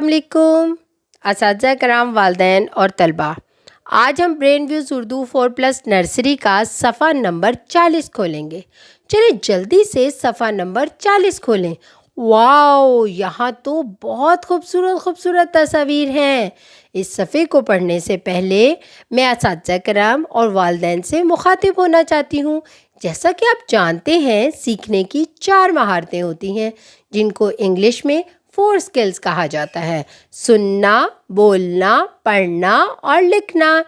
अलैकुम असातिज़ा कराम, वालिदैन और तलबा। आज हम ब्रेन व्यूज़ उर्दू 4+ नर्सरी का सफ़ा नंबर 40 खोलेंगे। चलिए जल्दी से सफ़ा नंबर 40 खोलें। वाओ, यहाँ तो बहुत खूबसूरत तस्वीर हैं। इस सफ़े को पढ़ने से पहले मैं असातिज़ा कराम और वालिदैन से मुखातिब होना चाहती हूँ। जैसा कि आप जानते हैं, सीखने की 4 महारतें होती हैं जिनको इंग्लिश में 4 स्किल्स कहा जाता है: सुनना, बोलना, पढ़ना और लिखना।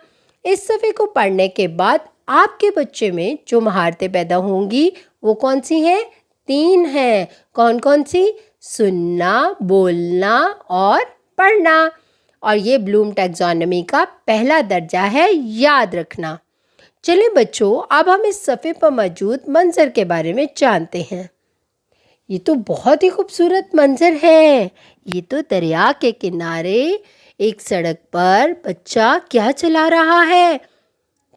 इस सफ़े को पढ़ने के बाद आपके बच्चे में जो महारतें पैदा होंगी वो कौन सी हैं? 3 हैं। कौन कौन सी? सुनना, बोलना और पढ़ना। और ये ब्लूम टैक्सोनॉमी का पहला दर्जा है, याद रखना। चलिए बच्चों, अब हम इस सफ़े पर मौजूद मंजर के बारे में जानते हैं। ये तो बहुत ही खूबसूरत मंजर है। ये तो दरिया के किनारे एक सड़क पर बच्चा क्या चला रहा है?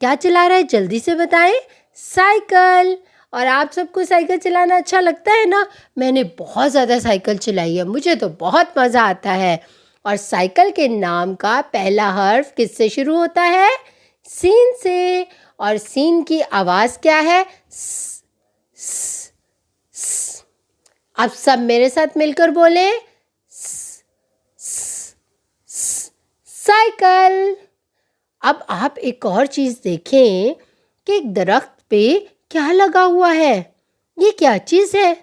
क्या चला रहा है? जल्दी से बताएं। साइकिल। और आप सबको साइकिल चलाना अच्छा लगता है ना? मैंने बहुत ज़्यादा साइकिल चलाई है, मुझे तो बहुत मज़ा आता है। और साइकिल के नाम का पहला हर्फ किससे शुरू होता है? सीन से। और सीन की आवाज़ क्या है? स, स, स। आप सब मेरे साथ मिलकर बोलें, साइकिल। अब आप एक और चीज़ देखें कि एक दरख्त पे क्या लगा हुआ है। ये क्या चीज़ है?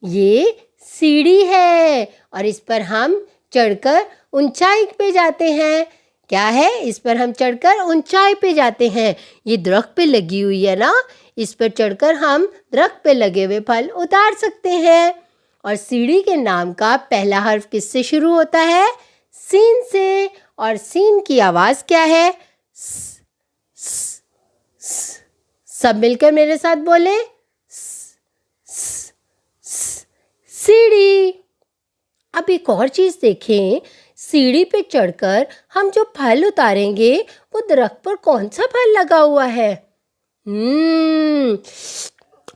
ये सीढ़ी है और इस पर हम चढ़कर ऊंचाई पे जाते हैं। क्या है? इस पर हम चढ़कर ऊंचाई पे जाते हैं। ये दरख्त पे लगी हुई है ना, इस पर चढ़कर हम दरख्त पे लगे हुए फल उतार सकते हैं। और सीढ़ी के नाम का पहला हर्फ किससे शुरू होता है? सीन से। और सीन की आवाज़ क्या है? स, स, स। सब मिलकर मेरे साथ बोले, सीढ़ी। अब एक और चीज़ देखें, सीढ़ी पे चढ़कर हम जो फल उतारेंगे वो दरख्त पर कौन सा फल लगा हुआ है?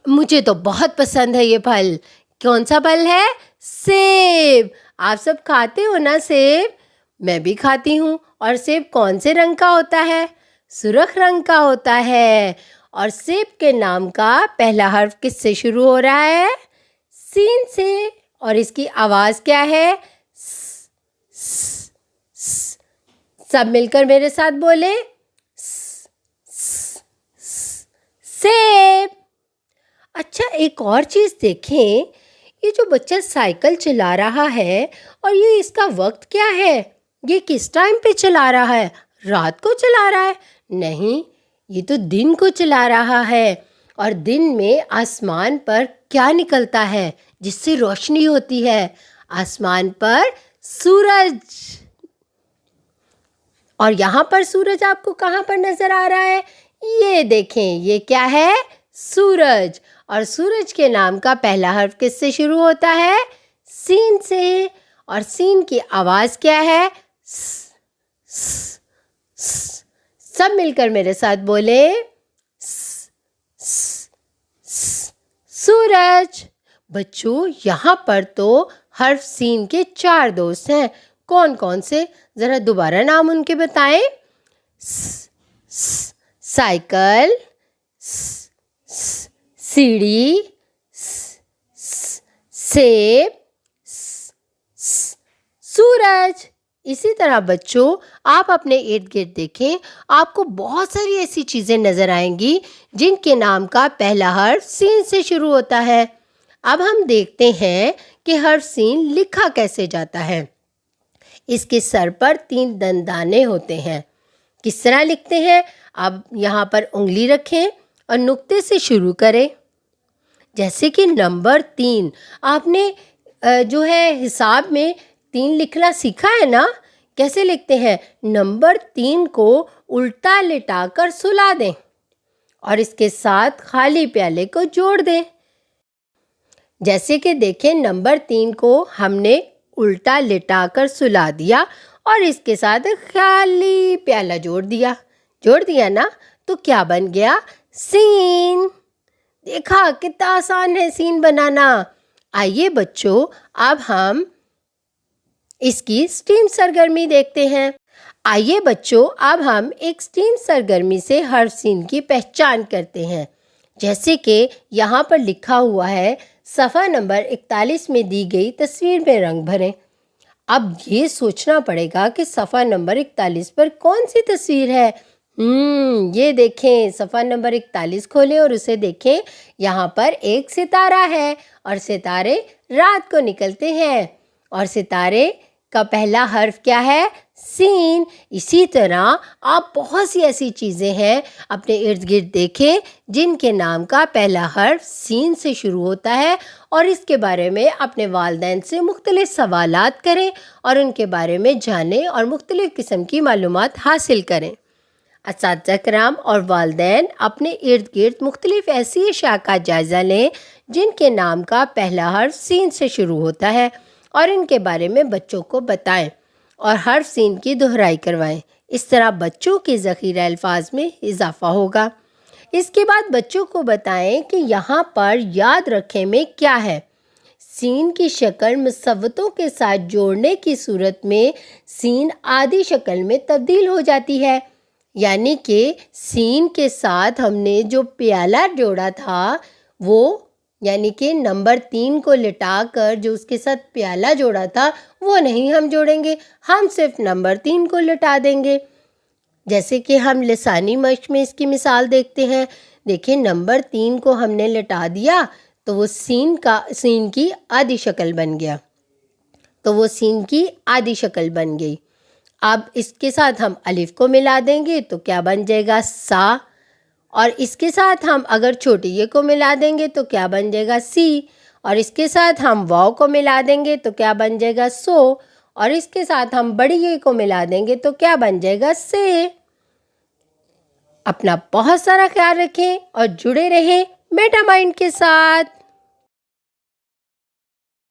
मुझे तो बहुत पसंद है ये फल। कौन सा फल है? सेब। आप सब खाते हो ना सेब? मैं भी खाती हूँ। और सेब कौन से रंग का होता है? सुर्ख रंग का होता है। और सेब के नाम का पहला हर्फ किससे शुरू हो रहा है? सीन से। और इसकी आवाज़ क्या है? स, स, स। सब मिलकर मेरे साथ बोले, सेब। अच्छा, एक और चीज़ देखें, ये जो बच्चा साइकिल चला रहा है और ये इसका वक्त क्या है? ये किस टाइम पे चला रहा है? रात को चला रहा है? नहीं, ये तो दिन को चला रहा है। और दिन में आसमान पर क्या निकलता है जिससे रोशनी होती है? आसमान पर सूरज। और यहाँ पर सूरज आपको कहाँ पर नज़र आ रहा है? ये देखें, ये क्या है? सूरज। और सूरज के नाम का पहला हर्फ किससे शुरू होता है? सीन से। और सीन की आवाज़ क्या है? स, स, स। सब मिलकर मेरे साथ बोले, सूरज। बच्चों, यहाँ पर तो हर्फ सीन के 4 दोस्त हैं। कौन कौन से? ज़रा दोबारा नाम उनके बताएं। साइकिल, सीढ़ी, सेब, सूरज। इसी तरह बच्चों, आप अपने इर्द गिर्द देखें, आपको बहुत सारी ऐसी चीज़ें नज़र आएंगी जिनके नाम का पहला हर्फ सीन से शुरू होता है। अब हम देखते हैं कि हर्फ सीन लिखा कैसे जाता है। इसके सर पर 3 दंदाने होते हैं। किस तरह लिखते हैं? अब यहाँ पर उंगली रखें और नुक्ते से शुरू करें। जैसे कि नंबर 3, आपने जो है हिसाब में 3 लिखना सीखा है ना? कैसे लिखते हैं? नंबर 3 को उल्टा लिटाकर सुला दें और इसके साथ खाली प्याले को जोड़ दें। जैसे कि देखें, नंबर 3 को हमने उल्टा लिटाकर सुला दिया और इसके साथ खाली प्याला जोड़ दिया ना, तो क्या बन गया? सीन। देखा कितना आसान है सीन बनाना। आइए बच्चों, अब हम اس کی اسٹیم سرگرمی دیکھتے ہیں۔ آئیے بچوں، اب ہم ایک اسٹیم سرگرمی سے حرف سین کی پہچان کرتے ہیں۔ جیسے کہ یہاں پر لکھا ہوا ہے، صفحہ نمبر 41 میں دی گئی تصویر میں رنگ بھریں۔ اب یہ سوچنا پڑے گا کہ صفحہ نمبر 41 پر کون سی تصویر ہے؟ یہ دیکھیں، صفحہ نمبر 41 کھولیں اور اسے دیکھیں۔ یہاں پر ایک ستارہ ہے اور ستارے رات کو نکلتے ہیں، اور ستارے کا پہلا حرف کیا ہے؟ سین۔ اسی طرح آپ بہت سی ایسی چیزیں ہیں اپنے ارد گرد دیکھیں جن کے نام کا پہلا حرف سین سے شروع ہوتا ہے، اور اس کے بارے میں اپنے والدین سے مختلف سوالات کریں اور ان کے بارے میں جانیں اور مختلف قسم کی معلومات حاصل کریں۔ اساتذہ کرام اور والدین اپنے ارد گرد مختلف ایسی اشیاء کا جائزہ لیں جن کے نام کا پہلا حرف سین سے شروع ہوتا ہے، اور ان کے بارے میں بچوں کو بتائیں اور حرف سین کی دہرائی کروائیں۔ اس طرح بچوں کے ذخیرہ الفاظ میں اضافہ ہوگا۔ اس کے بعد بچوں کو بتائیں کہ یہاں پر یاد رکھیں میں کیا ہے۔ سین کی شکل مصوتوں کے ساتھ جوڑنے کی صورت میں سین آدھی شکل میں تبدیل ہو جاتی ہے، یعنی کہ سین کے ساتھ ہم نے جو پیالہ جوڑا تھا وہ، یعنی کہ نمبر 3 کو لٹا کر جو اس کے ساتھ پیالہ جوڑا تھا وہ نہیں ہم جوڑیں گے، ہم صرف نمبر 3 کو لٹا دیں گے۔ جیسے کہ ہم لسانی مشق میں اس کی مثال دیکھتے ہیں۔ دیکھیں، نمبر 3 کو ہم نے لٹا دیا تو وہ سین کی آدھی شکل بن گیا، بن گئی۔ اب اس کے ساتھ ہم الف کو ملا دیں گے تو کیا بن جائے گا؟ سا۔ اور اس کے ساتھ ہم اگر چھوٹی یہ کو ملا دیں گے تو کیا بن جائے گا؟ سی۔ اور اس کے ساتھ ہم واو کو ملا دیں گے تو کیا بن جائے گا؟ سو۔ اور اس کے ساتھ ہم بڑی یہ کو ملا دیں گے تو کیا بن جائے گا؟ سے۔ اپنا بہت سارا خیال رکھیں اور جڑے رہیں میٹا مائنڈ کے ساتھ۔